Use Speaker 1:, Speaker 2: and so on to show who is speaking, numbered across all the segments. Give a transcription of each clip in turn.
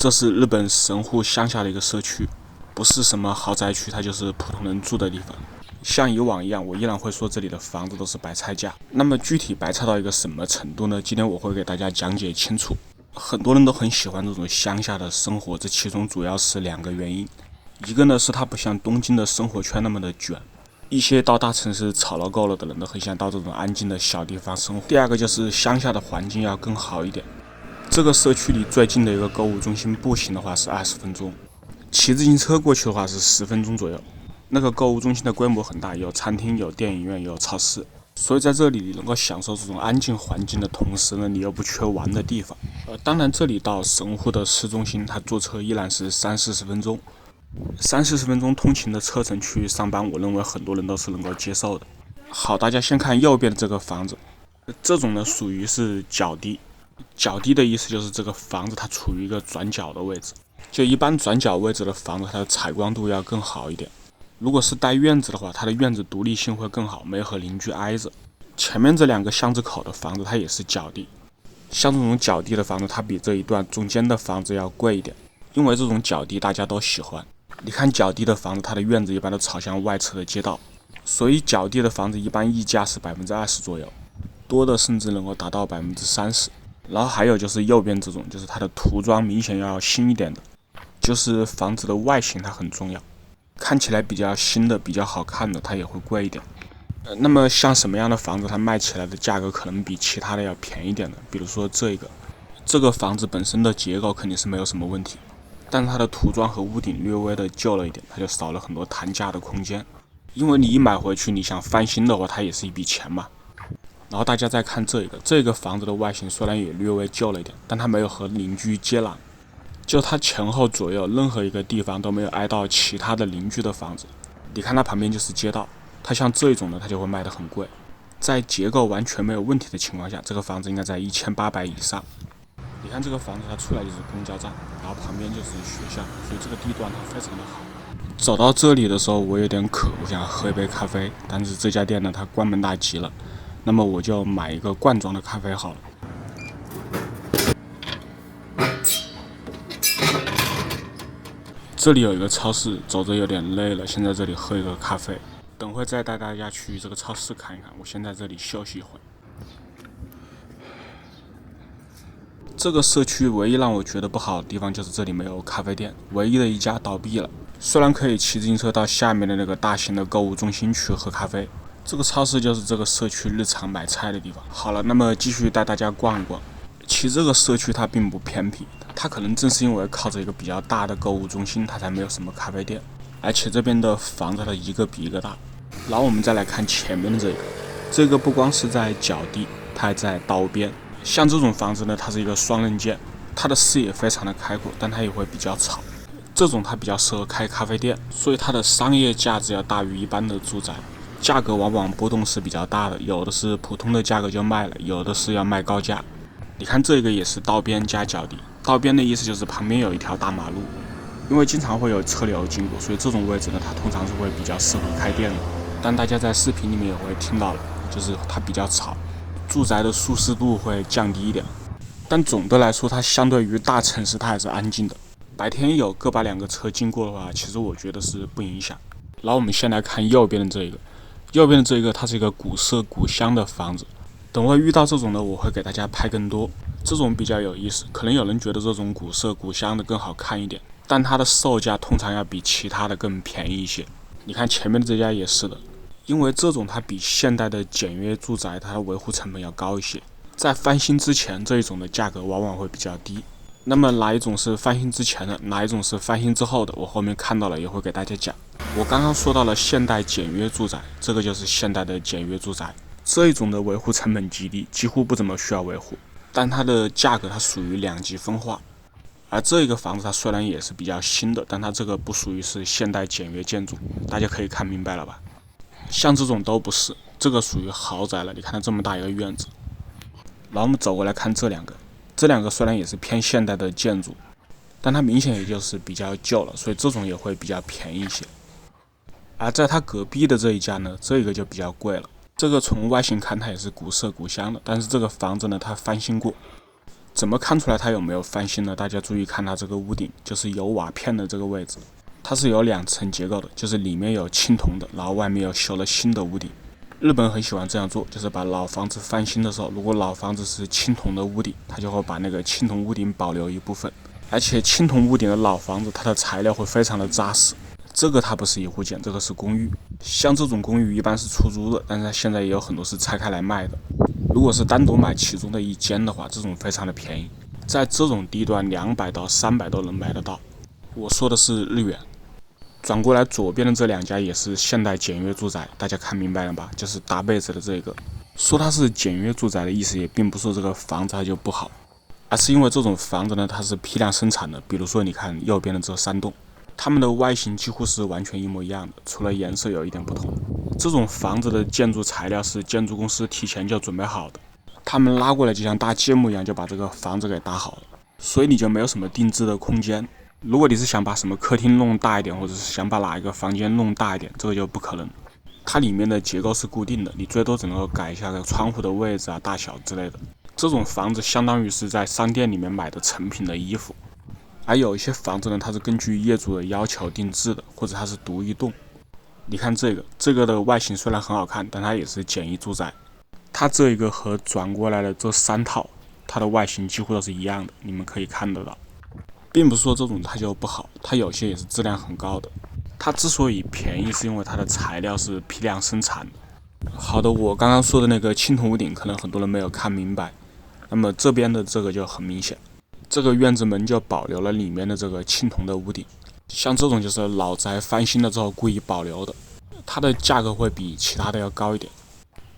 Speaker 1: 这是日本神户乡下的一个社区，不是什么豪宅区，它就是普通人住的地方。像以往一样，我依然会说这里的房子都是白菜价。那么具体白菜到一个什么程度呢？今天我会给大家讲解清楚。很多人都很喜欢这种乡下的生活，这其中主要是2个原因。一个呢是它不像东京的生活圈那么的卷，一些到大城市吵闹够了的人都很想到这种安静的小地方生活。第二个就是乡下的环境要更好一点。这个社区里最近的一个购物中心步行的话是20分钟，骑自行车过去的话是10分钟左右。那个购物中心的规模很大，有餐厅、有电影院、有超市，所以在这里你能够享受这种安静环境的同时呢，你又不缺玩的地方。当然这里到神户的市中心，它坐车依然是30-40分钟。30-40分钟通勤的车程去上班，我认为很多人都是能够接受的。好，大家先看右边的这个房子，这种呢属于是角地。角地的意思就是这个房子它处于一个转角的位置，就一般转角位置的房子，它的采光度要更好一点。如果是带院子的话，它的院子独立性会更好，没和邻居挨着。前面这2个巷子口的房子，它也是角地。像这种角地的房子，它比这一段中间的房子要贵一点，因为这种角地大家都喜欢。你看角地的房子，它的院子一般都朝向外侧的街道，所以角地的房子一般溢价是20%左右，多的甚至能够达到30%。然后还有就是右边这种，就是它的涂装明显要新一点的，就是房子的外形它很重要，看起来比较新的、比较好看的，它也会贵一点。那么像什么样的房子，它卖起来的价格可能比其他的要便宜点的？比如说这个房子本身的结构肯定是没有什么问题，但是它的涂装和屋顶略微的旧了一点，它就少了很多谈价的空间。因为你一买回去，你想翻新的话，它也是一笔钱嘛。然后大家再看这个房子的外形虽然也略微旧了一点，但它没有和邻居接壤，就它前后左右任何一个地方都没有挨到其他的邻居的房子。你看它旁边就是街道，它像这种呢，它就会卖得很贵。在结构完全没有问题的情况下，这个房子应该在1800以上。你看这个房子，它出来就是公交站，然后旁边就是学校，所以这个地段它非常的好。走到这里的时候，我有点渴，我想喝一杯咖啡，但是这家店呢，它关门大吉了。那么我就买一个罐装的咖啡好了。这里有一个超市，走着有点累了，先在这里喝一个咖啡，等会再带大家去这个超市看一看。我先在这里休息一会。这个社区唯一让我觉得不好的地方就是这里没有咖啡店，唯一的一家倒闭了。虽然可以骑自行车到下面的那个大型的购物中心去喝咖啡。这个超市就是这个社区日常买菜的地方。好了，那么继续带大家逛一逛。其实这个社区它并不偏僻，它可能正是因为靠着一个比较大的购物中心，它才没有什么咖啡店。而且这边的房子它一个比一个大。然后我们再来看前面的这个不光是在角地，它还在道边。像这种房子呢，它是一个双刃剑，它的视野非常的开阔，但它也会比较吵。这种它比较适合开咖啡店，所以它的商业价值要大于一般的住宅。价格往往波动是比较大的，有的是普通的价格就卖了，有的是要卖高价。你看这个也是道边加角地，道边的意思就是旁边有一条大马路，因为经常会有车流经过，所以这种位置呢，它通常是会比较适合开店的。但大家在视频里面也会听到了，就是它比较吵，住宅的舒适度会降低一点。但总的来说，它相对于大城市它还是安静的。白天有个把2个车经过的话，其实我觉得是不影响。然后我们先来看右边的这个。右边的这个，它是一个古色古香的房子。等会遇到这种呢，我会给大家拍更多。这种比较有意思，可能有人觉得这种古色古香的更好看一点，但它的售价通常要比其他的更便宜一些。你看前面的这家也是的，因为这种它比现代的简约住宅，它的维护成本要高一些。在翻新之前，这一种的价格往往会比较低。那么哪一种是翻新之前的，哪一种是翻新之后的，我后面看到了也会给大家讲。我刚刚说到了现代简约住宅，这个就是现代的简约住宅。这一种的维护成本极低，几乎不怎么需要维护，但它的价格它属于2极分化。而这个房子它虽然也是比较新的，但它这个不属于是现代简约建筑，大家可以看明白了吧？像这种都不是，这个属于豪宅了。你看它这么大一个院子。然后我们走过来看这2个，这2个虽然也是偏现代的建筑，但它明显也就是比较旧了，所以这种也会比较便宜一些。而在它隔壁的这一家呢，这个就比较贵了。这个从外形看它也是古色古香的，但是这个房子呢，它翻新过，怎么看出来它有没有翻新呢？大家注意看它这个屋顶，就是有瓦片的这个位置，它是有2层结构的，就是里面有青铜的，然后外面又修了新的屋顶。日本很喜欢这样做，就是把老房子翻新的时候，如果老房子是青铜的屋顶，它就会把那个青铜屋顶保留一部分。而且青铜屋顶的老房子，它的材料会非常的扎实。这个它不是一户建，这个是公寓。像这种公寓一般是出租的，但是它现在也有很多是拆开来卖的。如果是单独买其中的一间的话，这种非常的便宜，在这种地段200到300都能买得到。我说的是日元。转过来左边的这2家也是现代简约住宅，大家看明白了吧？就是搭被子的这个。说它是简约住宅的意思，也并不是说这个房子它就不好，而是因为这种房子呢，它是批量生产的。比如说，你看右边的这3栋，它们的外形几乎是完全一模一样的，除了颜色有一点不同。这种房子的建筑材料是建筑公司提前就准备好的，他们拉过来就像搭积木一样，就把这个房子给搭好了，所以你就没有什么定制的空间。如果你是想把什么客厅弄大一点，或者是想把哪一个房间弄大一点，这个就不可能。它里面的结构是固定的，你最多只能够改一下窗户的位置啊、大小之类的。这种房子相当于是在商店里面买的成品的衣服。而有一些房子呢，它是根据业主的要求定制的，或者它是独一栋。你看这个的外形虽然很好看，但它也是简易住宅。它这一个和转过来的这3套，它的外形几乎都是一样的，你们可以看得到。并不是说这种它就不好，它有些也是质量很高的。它之所以便宜，是因为它的材料是批量生产的。好的，我刚刚说的那个青铜屋顶，可能很多人没有看明白。那么这边的这个就很明显，这个院子门就保留了里面的这个青铜的屋顶。像这种就是老宅翻新了之后故意保留的，它的价格会比其他的要高一点。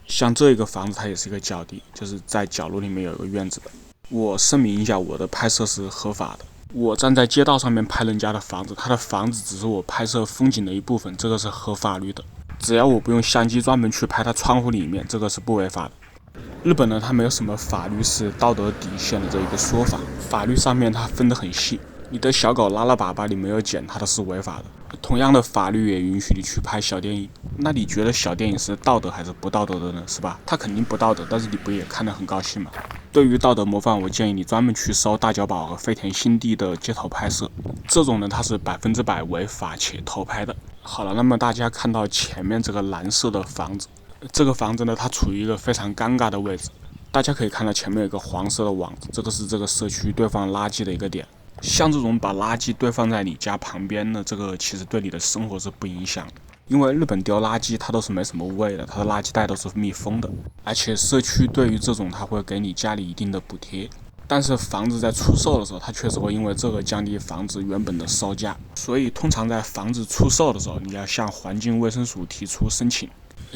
Speaker 1: 像这一个房子，它也是一个角地，就是在角落里面有一个院子的。我声明一下，我的拍摄是合法的。我站在街道上面拍人家的房子，他的房子只是我拍摄风景的一部分，这个是合法律的。只要我不用相机专门去拍他窗户里面，这个是不违法的。日本呢，它没有什么法律是道德底线的这一个说法，法律上面它分得很细。你的小狗拉了粑粑，你没有捡它，都是违法的。同样的法律也允许你去拍小电影，那你觉得小电影是道德还是不道德的呢？是吧？它肯定不道德，但是你不也看得很高兴吗？对于道德模范，我建议你专门去搜大久保和飞田新地的街头拍摄，这种呢它是100%违法且偷拍的。好了，那么大家看到前面这个蓝色的房子，这个房子呢它处于一个非常尴尬的位置，大家可以看到前面有一个黄色的网子，这个是这个社区堆放垃圾的一个点。像这种把垃圾堆放在你家旁边的，这个其实对你的生活是不影响的，因为日本丢垃圾它都是没什么味的，它的垃圾袋都是密封的，而且社区对于这种它会给你家里一定的补贴。但是房子在出售的时候，它确实会因为这个降低房子原本的售价，所以通常在房子出售的时候，你要向环境卫生署提出申请，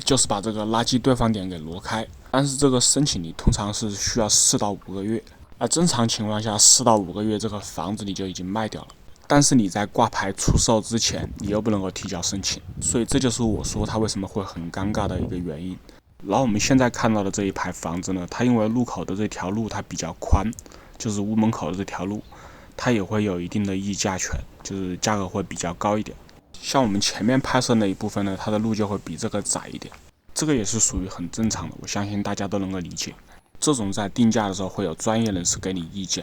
Speaker 1: 就是把这个垃圾堆放点给挪开。但是这个申请你通常是需要4到5个月。而正常情况下，4到5个月这个房子你就已经卖掉了，但是你在挂牌出售之前，你又不能够提交申请，所以这就是我说它为什么会很尴尬的一个原因。然后我们现在看到的这一排房子呢，它因为路口的这条路它比较宽，就是屋门口的这条路，它也会有一定的议价权，就是价格会比较高一点。像我们前面拍摄那一部分呢，它的路就会比这个窄一点，这个也是属于很正常的，我相信大家都能够理解。这种在定价的时候会有专业人士给你意见，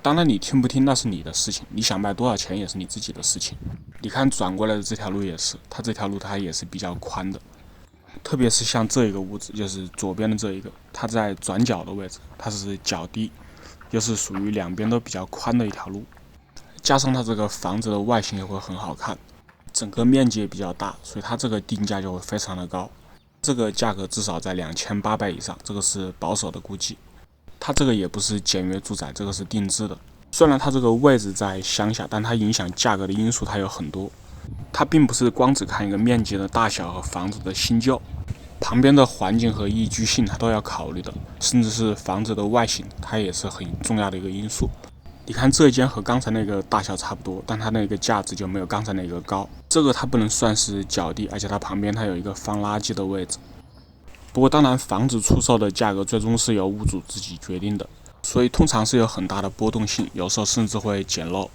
Speaker 1: 当然你听不听那是你的事情，你想卖多少钱也是你自己的事情。你看转过来的这条路也是，它这条路它也是比较宽的，特别是像这一个屋子，就是左边的这一个，它在转角的位置，它是角地，又是属于两边都比较宽的一条路，加上它这个房子的外形也会很好看，整个面积也比较大，所以它这个定价就会非常的高。这个价格至少在2800以上，这个是保守的估计。它这个也不是简约住宅，这个是定制的。虽然它这个位置在乡下，但它影响价格的因素它有很多。它并不是光只看一个面积的大小和房子的新旧，旁边的环境和宜居性它都要考虑的，甚至是房子的外形，它也是很重要的一个因素。你看这间和刚才那个大小差不多，但它那个价值就没有刚才那个高。这个它不能算是角地，而且它旁边它有一个放垃圾的位置。不过当然，房子出售的价格最终是由屋主自己决定的，所以通常是有很大的波动性，有时候甚至会捡漏。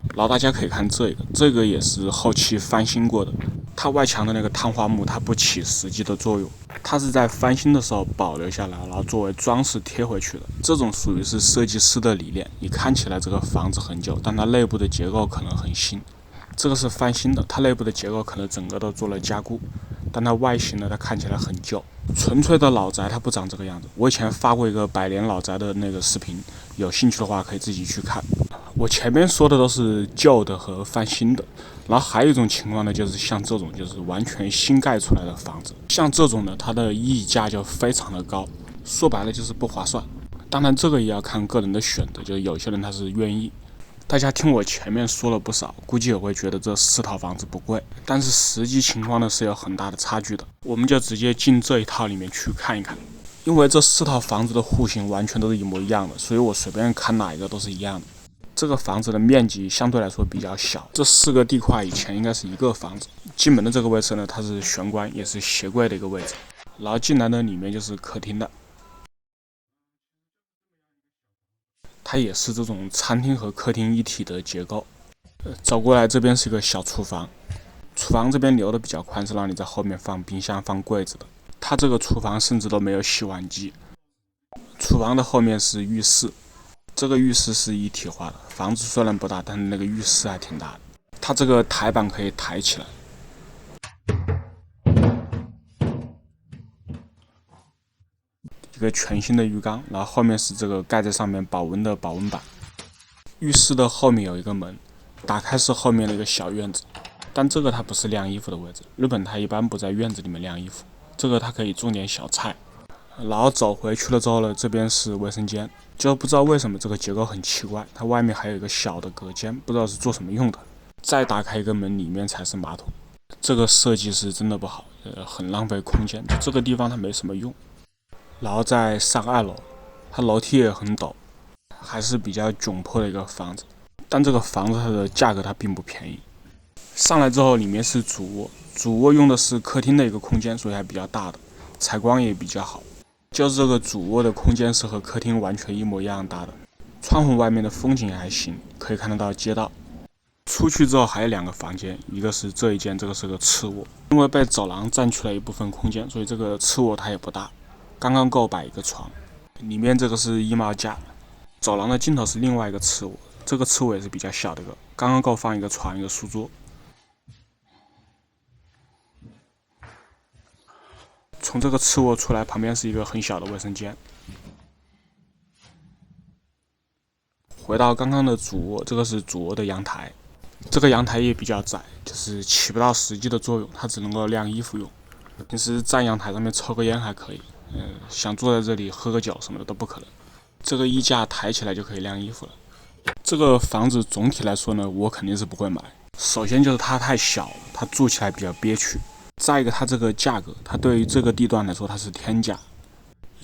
Speaker 1: 然后大家可以看这个也是后期翻新过的，它外墙的那个碳化木它不起实际的作用，它是在翻新的时候保留下来，然后作为装饰贴回去的。这种属于是设计师的理念，你看起来这个房子很旧，但它内部的结构可能很新。这个是翻新的，它内部的结构可能整个都做了加固，但它外形呢，它看起来很旧。纯粹的老宅它不长这个样子。我以前发过一个百年老宅的那个视频，有兴趣的话可以自己去看。我前面说的都是旧的和翻新的，然后还有一种情况呢，就是像这种就是完全新盖出来的房子，像这种呢，它的溢价就非常的高，说白了就是不划算。当然这个也要看个人的选择，就是有些人他是愿意。大家听我前面说了不少，估计也会觉得这4套房子不贵，但是实际情况呢是有很大的差距的。我们就直接进这一套里面去看一看，因为这4套房子的户型完全都是一模一样的，所以我随便看哪一个都是一样的。这个房子的面积相对来说比较小，这4个地块以前应该是一个房子。进门的这个位置呢，它是玄关，也是鞋柜的一个位置，然后进来呢里面就是客厅的。它也是这种餐厅和客厅一体的结构。走过来这边是一个小厨房，厨房这边留的比较宽，是让你在后面放冰箱、放柜子的。它这个厨房甚至都没有洗碗机。厨房的后面是浴室，这个浴室是一体化的。房子虽然不大，但是那个浴室还挺大的。它这个台板可以抬起来。一个全新的浴缸，然后后面是这个盖在上面保温的保温板。浴室的后面有一个门，打开是后面的一个小院子，但这个它不是晾衣服的位置。日本它一般不在院子里面晾衣服，这个它可以种点小菜。然后走回去了之后呢，这边是卫生间，就不知道为什么这个结构很奇怪，它外面还有一个小的隔间，不知道是做什么用的。再打开一个门，里面才是马桶。这个设计是真的不好，很浪费空间，就这个地方它没什么用。然后再上2楼，它楼梯也很陡，还是比较窘迫的一个房子。但这个房子它的价格它并不便宜。上来之后，里面是主卧，主卧用的是客厅的一个空间，所以还比较大的，采光也比较好。就是这个主卧的空间是和客厅完全一模一样大的，窗户外面的风景也还行，可以看得到街道。出去之后还有2个房间，一个是这一间，这个是个次卧，因为被走廊占去了一部分空间，所以这个次卧它也不大，刚刚够摆一个床。里面这个是衣帽架，走廊的尽头是另外一个次卧，这个次卧也是比较小的一个，刚刚够放一个床一个书桌。从这个次卧出来，旁边是一个很小的卫生间。回到刚刚的主卧，这个是主卧的阳台，这个阳台也比较窄，就是起不到实际的作用，它只能够晾衣服用。平时站阳台上面抽个烟还可以，想坐在这里喝个酒什么的都不可能。这个衣架抬起来就可以晾衣服了。这个房子总体来说呢，我肯定是不会买。首先就是它太小了，它住起来比较憋屈。再一个，它这个价格，它对于这个地段来说它是天价。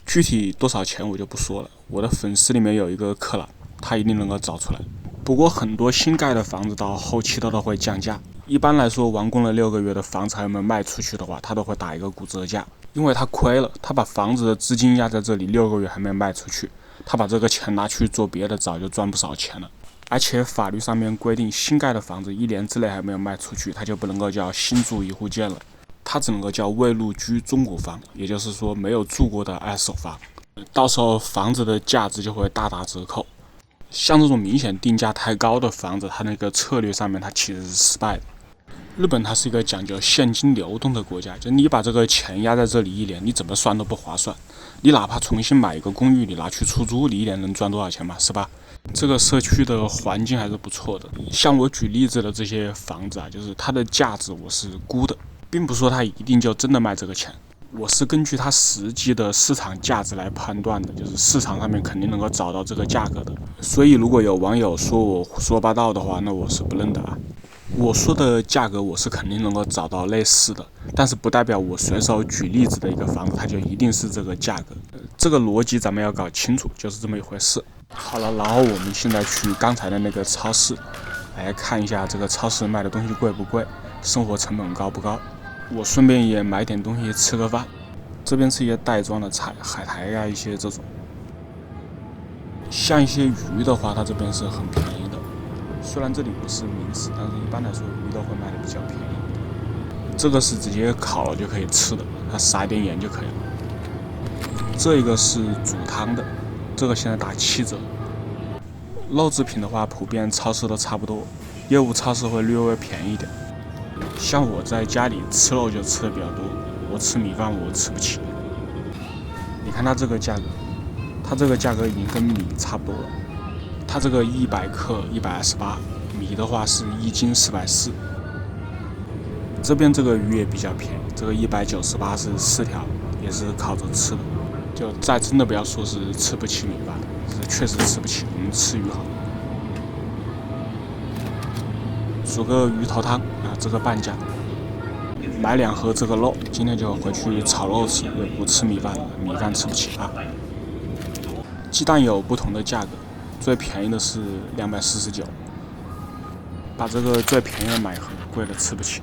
Speaker 1: 具体多少钱我就不说了，我的粉丝里面有一个克朗，他一定能够找出来。不过很多新盖的房子到后期都会降价。一般来说，完工了6个月的房子还没卖出去的话，他都会打一个骨折价，因为他亏了，他把房子的资金压在这里6个月还没卖出去，他把这个钱拿去做别的，早就赚不少钱了。而且法律上面规定，新盖的房子1年之内还没有卖出去，它就不能够叫新筑一户建了，它只能够叫未入居中古房，也就是说没有住过的二手房。到时候房子的价值就会大打折扣。像这种明显定价太高的房子，它那个策略上面它其实是失败的。日本它是一个讲究现金流动的国家，就你把这个钱压在这里1年，你怎么算都不划算。你哪怕重新买一个公寓，你拿去出租，你1年能赚多少钱嘛？是吧？这个社区的环境还是不错的。像我举例子的这些房子啊，就是它的价值我是估的，并不是说它一定就真的卖这个钱。我是根据它实际的市场价值来判断的，就是市场上面肯定能够找到这个价格的。所以如果有网友说我胡说八道的话，那我是不认的啊。我说的价格我是肯定能够找到类似的，但是不代表我随手举例子的一个房子它就一定是这个价格。这个逻辑咱们要搞清楚，就是这么一回事。好了，然后我们现在去刚才的那个超市来看一下这个超市卖的东西贵不贵，生活成本高不高。我顺便也买点东西吃个饭。这边是一些袋装的菜，海苔呀，一些这种。像一些鱼的话，它这边是很便宜的，虽然这里不是名市，但是一般来说鱼都会卖的比较便宜。这个是直接烤了就可以吃的，它撒一点盐就可以了。这一个是煮汤的，这个现在打7折。肉制品的话，普遍超市都差不多，业务超市会略微便宜一点。像我在家里吃肉就吃的比较多，我吃米饭我吃不起。你看它这个价格，它这个价格已经跟米差不多了。它这个100克128，米的话是1斤440。这边这个鱼也比较便宜，这个198是4条，也是烤着吃的。就再真的不要说是吃不起米饭，是确实吃不起，我们吃鱼好。煮个鱼头汤啊，这个半价。买2盒这个肉，今天就回去炒肉吃，也不吃米饭了，米饭吃不起啊。鸡蛋有不同的价格，最便宜的是249，把这个最便宜的买一盒，贵的吃不起。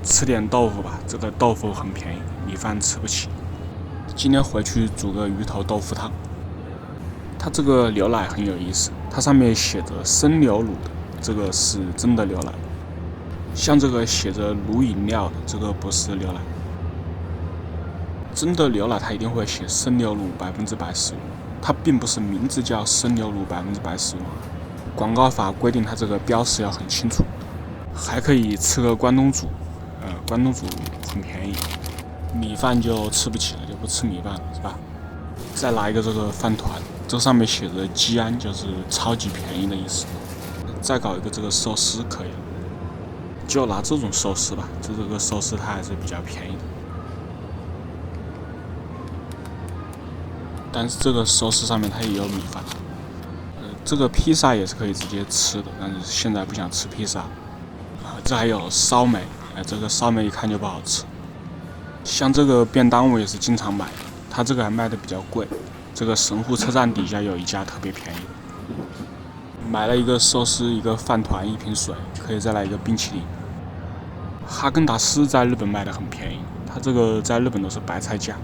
Speaker 1: 吃点豆腐吧，这个豆腐很便宜，米饭吃不起。今天回去煮个鱼头豆腐汤。它这个牛奶很有意思，它上面写着生牛乳的，这个是真的牛奶。像这个写着乳饮料的，这个不是牛奶。真的牛奶它一定会写生牛乳100%使用，它并不是名字叫生牛乳100%使用。广告法规定它这个标识要很清楚。还可以吃个关东煮，关东煮很便宜。米饭就吃不起了，就不吃米饭了，是吧？再来一个这个饭团，这上面写着鸡安，就是超级便宜的意思。再搞一个这个寿司可以了。就拿这种寿司吧，这个寿司它还是比较便宜的。但是这个寿司上面它也有米饭。这个披萨也是可以直接吃的，但是现在不想吃披萨。这还有烧梅，这个烧梅一看就不好吃。像这个便当我也是经常买的，它这个还卖的比较贵。这个神户车站底下有一家特别便宜。买了一个寿司，一个饭团，一瓶水，可以再来一个冰淇淋。哈根达斯在日本卖的很便宜，它这个在日本都是白菜价，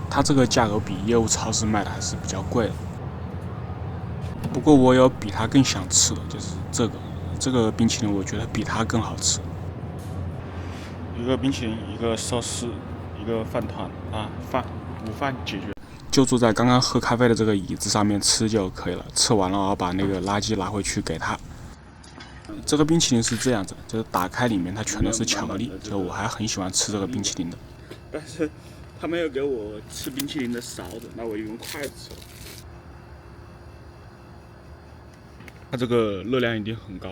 Speaker 1: 它这个价格比业务超市卖的还是比较贵的。不过我有比它更想吃的，就是这个冰淇淋，我觉得比它更好吃。一个冰淇淋，一个寿司，一个饭团啊，午饭解决。就坐在刚刚喝咖啡的这个椅子上面吃就可以了，吃完了我要把那个垃圾拿回去给他。这个冰淇淋是这样子的，就是打开里面它全都是巧克力，就我还很喜欢吃这个冰淇淋的。但是他没有给我吃冰淇淋的勺子，那我就用筷子吃了。它这个热量一定很高，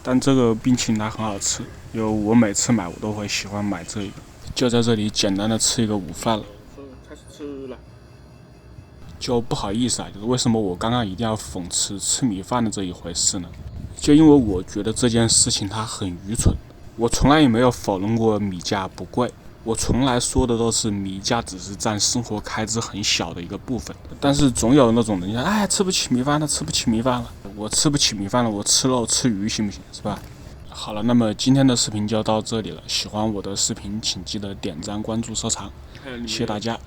Speaker 1: 但这个冰淇淋它很好吃，因为我每次买我都会喜欢买这一个。就在这里简单的吃一个午饭了。开始吃了。就不好意思啊，就是为什么我刚刚一定要讽刺吃米饭的这一回事呢？就因为我觉得这件事情它很愚蠢。我从来也没有否认过米价不贵，我从来说的都是米价只是占生活开支很小的一个部分。但是总有那种人家吃不起米饭了，吃不起米饭了，我吃不起米饭了，我吃肉吃鱼行不行？是吧？好了，那么今天的视频就到这里了。喜欢我的视频，请记得点赞、关注、收藏，谢谢大家。